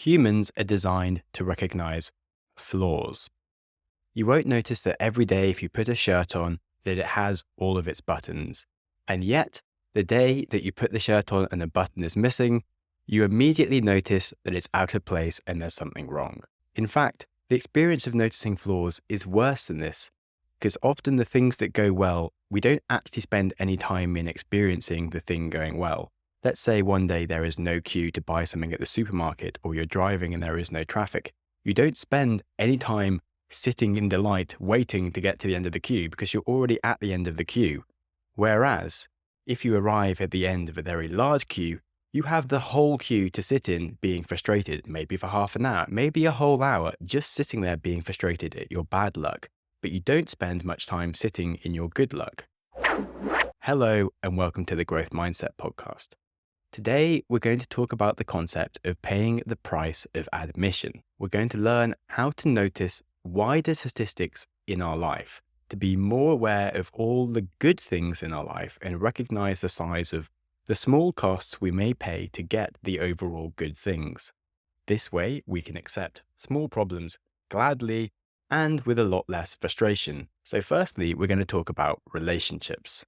Humans are designed to recognize flaws. You won't notice that every day if you put a shirt on that it has all of its buttons. And yet, the day that you put the shirt on and a button is missing, you immediately notice that it's out of place and there's something wrong. In fact, the experience of noticing flaws is worse than this, because often the things that go well, we don't actually spend any time in experiencing the thing going well. Let's say one day there is no queue to buy something at the supermarket, or you're driving and there is no traffic. You don't spend any time sitting in the light waiting to get to the end of the queue because you're already at the end of the queue. Whereas, if you arrive at the end of a very large queue, you have the whole queue to sit in being frustrated, maybe for half an hour, maybe a whole hour, just sitting there being frustrated at your bad luck. But you don't spend much time sitting in your good luck. Hello, and welcome to the Growth Mindset Podcast. Today, we're going to talk about the concept of paying the price of admission. We're going to learn how to notice wider statistics in our life, to be more aware of all the good things in our life and recognize the size of the small costs we may pay to get the overall good things. This way, we can accept small problems gladly and with a lot less frustration. So firstly, we're going to talk about relationships.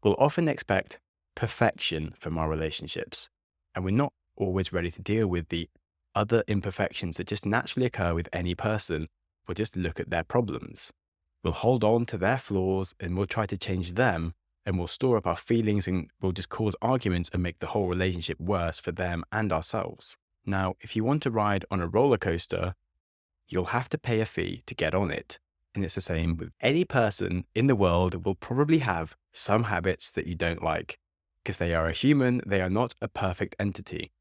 We'll often expect perfection from our relationships, and we're not always ready to deal with the other imperfections that just naturally occur with any person. We'll just look at their problems. We'll hold on to their flaws and we'll try to change them, and we'll store up our feelings and we'll just cause arguments and make the whole relationship worse for them and ourselves. Now, if you want to ride on a roller coaster, you'll have to pay a fee to get on it. And it's the same with any person in the world will probably have some habits that you don't like. Because they are a human, they are not a perfect entity.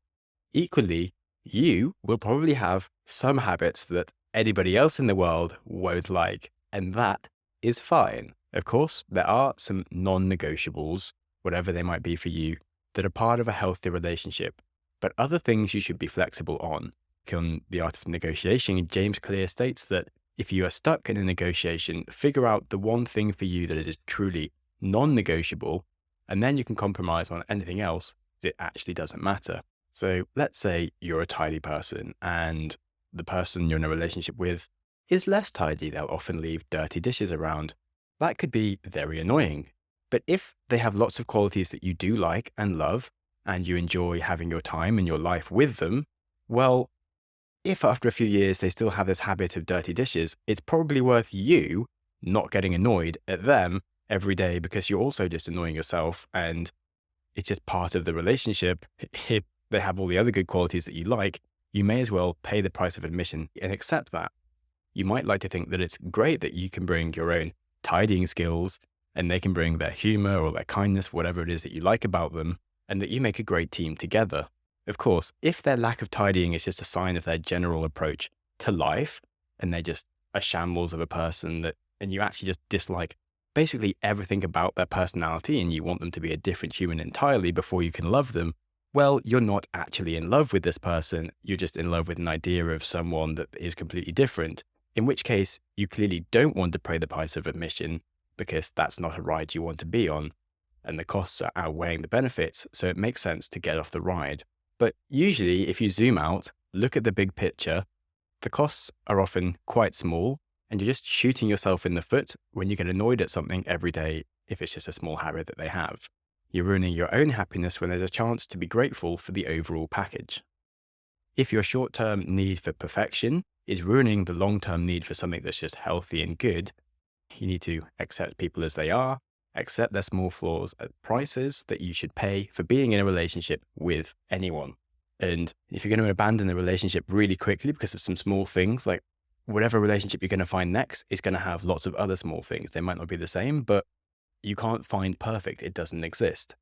Equally, you will probably have some habits that anybody else in the world won't like, and that is fine. Of course, there are some non-negotiables, whatever they might be for you, that are part of a healthy relationship, but other things you should be flexible on. On The Art of Negotiation, James Clear states that if you are stuck in a negotiation, figure out the one thing for you that is truly non-negotiable, and then you can compromise on anything else. It actually doesn't matter. So let's say you're a tidy person and the person you're in a relationship with is less tidy. They'll often leave dirty dishes around. That could be very annoying. But if they have lots of qualities that you do like and love, and you enjoy having your time and your life with them, well, if after a few years they still have this habit of dirty dishes, it's probably worth you not getting annoyed at them every day because you're also just annoying yourself, and it's just part of the relationship. If they have all the other good qualities that you like, you may as well pay the price of admission and accept that. You might like to think that it's great that you can bring your own tidying skills and they can bring their humor or their kindness, whatever it is that you like about them, and that you make a great team together. Of course, if their lack of tidying is just a sign of their general approach to life and they're just a shambles of a person and you actually just dislike basically everything about their personality and you want them to be a different human entirely before you can love them, well, you're not actually in love with this person. You're just in love with an idea of someone that is completely different, in which case you clearly don't want to pay the price of admission because that's not a ride you want to be on. And the costs are outweighing the benefits, so it makes sense to get off the ride. But usually, if you zoom out, look at the big picture, the costs are often quite small, and you're just shooting yourself in the foot when you get annoyed at something every day if it's just a small habit that they have. You're ruining your own happiness when there's a chance to be grateful for the overall package. If your short-term need for perfection is ruining the long-term need for something that's just healthy and good, you need to accept people as they are, accept their small flaws at prices that you should pay for being in a relationship with anyone. And if you're going to abandon a relationship really quickly because of some small things, like whatever relationship you're going to find next is going to have lots of other small things. They might not be the same, but you can't find perfect. It doesn't exist.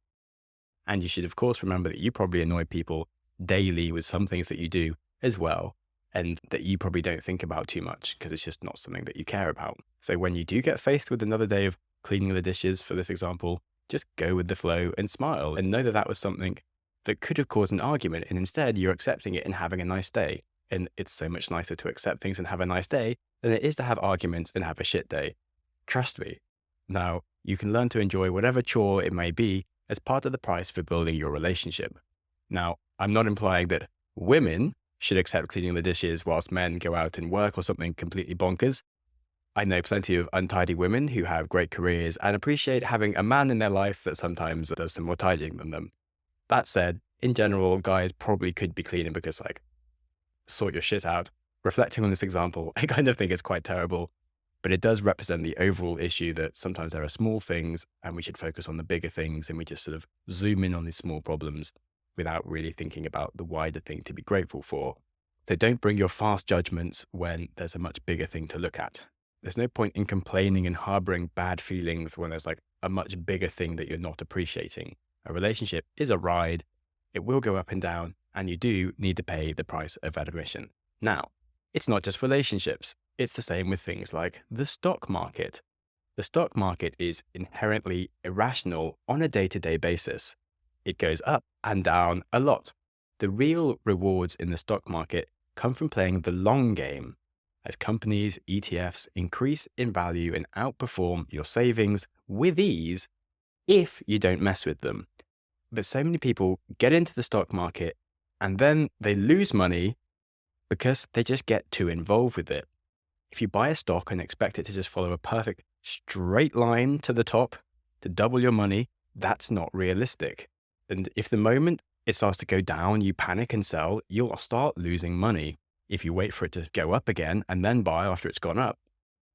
And you should, of course, remember that you probably annoy people daily with some things that you do as well, and that you probably don't think about too much because it's just not something that you care about. So when you do get faced with another day of cleaning the dishes, for this example, just go with the flow and smile and know that that was something that could have caused an argument, and instead you're accepting it and having a nice day. And it's so much nicer to accept things and have a nice day than it is to have arguments and have a shit day. Trust me. Now, you can learn to enjoy whatever chore it may be as part of the price for building your relationship. Now, I'm not implying that women should accept cleaning the dishes whilst men go out and work or something completely bonkers. I know plenty of untidy women who have great careers and appreciate having a man in their life that sometimes does some more tidying than them. That said, in general, guys probably could be cleaner because, like, sort your shit out. Reflecting on this example, I kind of think it's quite terrible, but it does represent the overall issue that sometimes there are small things and we should focus on the bigger things, and we just sort of zoom in on these small problems without really thinking about the wider thing to be grateful for. So don't bring your fast judgments when there's a much bigger thing to look at. There's no point in complaining and harboring bad feelings when there's like a much bigger thing that you're not appreciating. A relationship is a ride. It will go up and down, and you do need to pay the price of admission. Now, it's not just relationships. It's the same with things like the stock market. The stock market is inherently irrational on a day-to-day basis. It goes up and down a lot. The real rewards in the stock market come from playing the long game, as companies, ETFs increase in value and outperform your savings with ease if you don't mess with them. But so many people get into the stock market and then they lose money because they just get too involved with it. If you buy a stock and expect it to just follow a perfect straight line to the top to double your money, that's not realistic. And if the moment it starts to go down, you panic and sell, you'll start losing money. If you wait for it to go up again and then buy after it's gone up,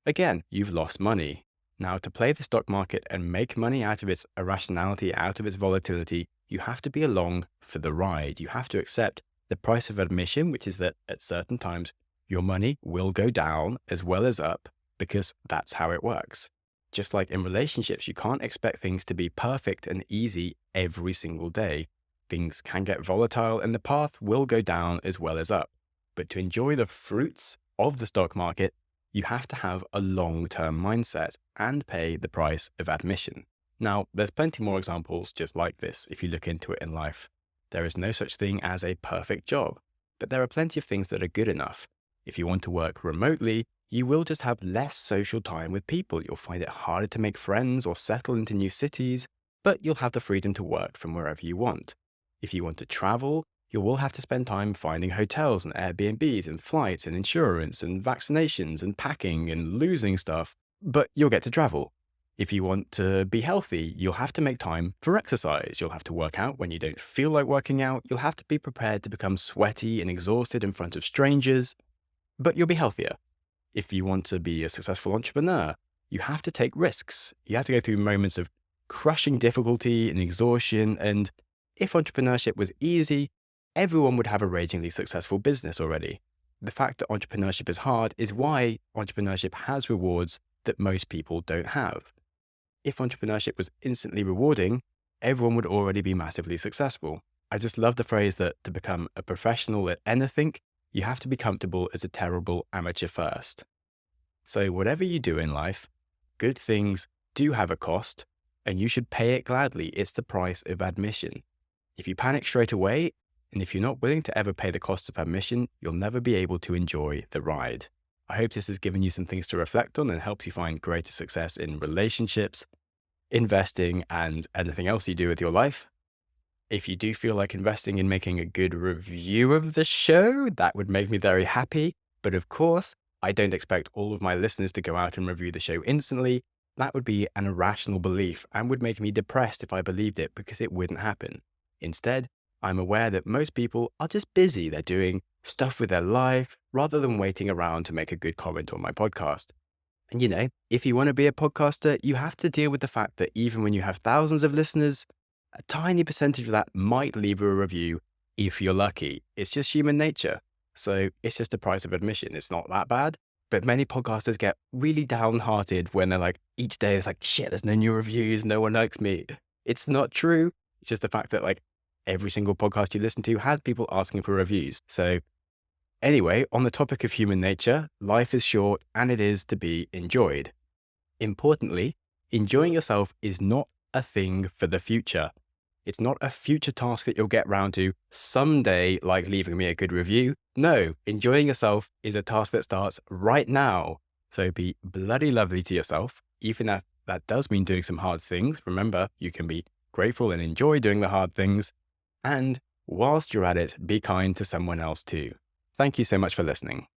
again, you've lost money. Now, to play the stock market and make money out of its irrationality, out of its volatility, you have to be along for the ride. You have to accept the price of admission, which is that at certain times, your money will go down as well as up, because that's how it works. Just like in relationships, you can't expect things to be perfect and easy every single day. Things can get volatile and the path will go down as well as up. But to enjoy the fruits of the stock market, you have to have a long-term mindset and pay the price of admission. Now, there's plenty more examples just like this if you look into it in life. There is no such thing as a perfect job, but there are plenty of things that are good enough. If you want to work remotely, you will just have less social time with people. You'll find it harder to make friends or settle into new cities, but you'll have the freedom to work from wherever you want. If you want to travel, you will have to spend time finding hotels and Airbnbs and flights and insurance and vaccinations and packing and losing stuff, but you'll get to travel. If you want to be healthy, you'll have to make time for exercise. You'll have to work out when you don't feel like working out. You'll have to be prepared to become sweaty and exhausted in front of strangers, but you'll be healthier. If you want to be a successful entrepreneur, you have to take risks. You have to go through moments of crushing difficulty and exhaustion. And if entrepreneurship was easy, everyone would have a ragingly successful business already. The fact that entrepreneurship is hard is why entrepreneurship has rewards that most people don't have. If entrepreneurship was instantly rewarding, everyone would already be massively successful. I just love the phrase that to become a professional at anything, you have to be comfortable as a terrible amateur first. So whatever you do in life, good things do have a cost, and you should pay it gladly. It's the price of admission. If you panic straight away, and if you're not willing to ever pay the cost of admission, you'll never be able to enjoy the ride. I hope this has given you some things to reflect on and helps you find greater success in relationships, investing, and anything else you do with your life. If you do feel like investing in making a good review of the show, that would make me very happy. But of course, I don't expect all of my listeners to go out and review the show instantly. That would be an irrational belief and would make me depressed if I believed it, because it wouldn't happen. Instead, I'm aware that most people are just busy. They're doing stuff with their life rather than waiting around to make a good comment on my podcast. And you know, if you want to be a podcaster, you have to deal with the fact that even when you have thousands of listeners, a tiny percentage of that might leave a review if you're lucky. It's just human nature. So it's just the price of admission. It's not that bad. But many podcasters get really downhearted when they're like, each day it's like, shit, there's no new reviews. No one likes me. It's not true. It's just the fact that like every single podcast you listen to has people asking for reviews. So anyway, on the topic of human nature, life is short and it is to be enjoyed. Importantly, enjoying yourself is not a thing for the future. It's not a future task that you'll get round to someday, like leaving me a good review. No, enjoying yourself is a task that starts right now. So be bloody lovely to yourself, even if that does mean doing some hard things. Remember, you can be grateful and enjoy doing the hard things. And whilst you're at it, be kind to someone else too. Thank you so much for listening.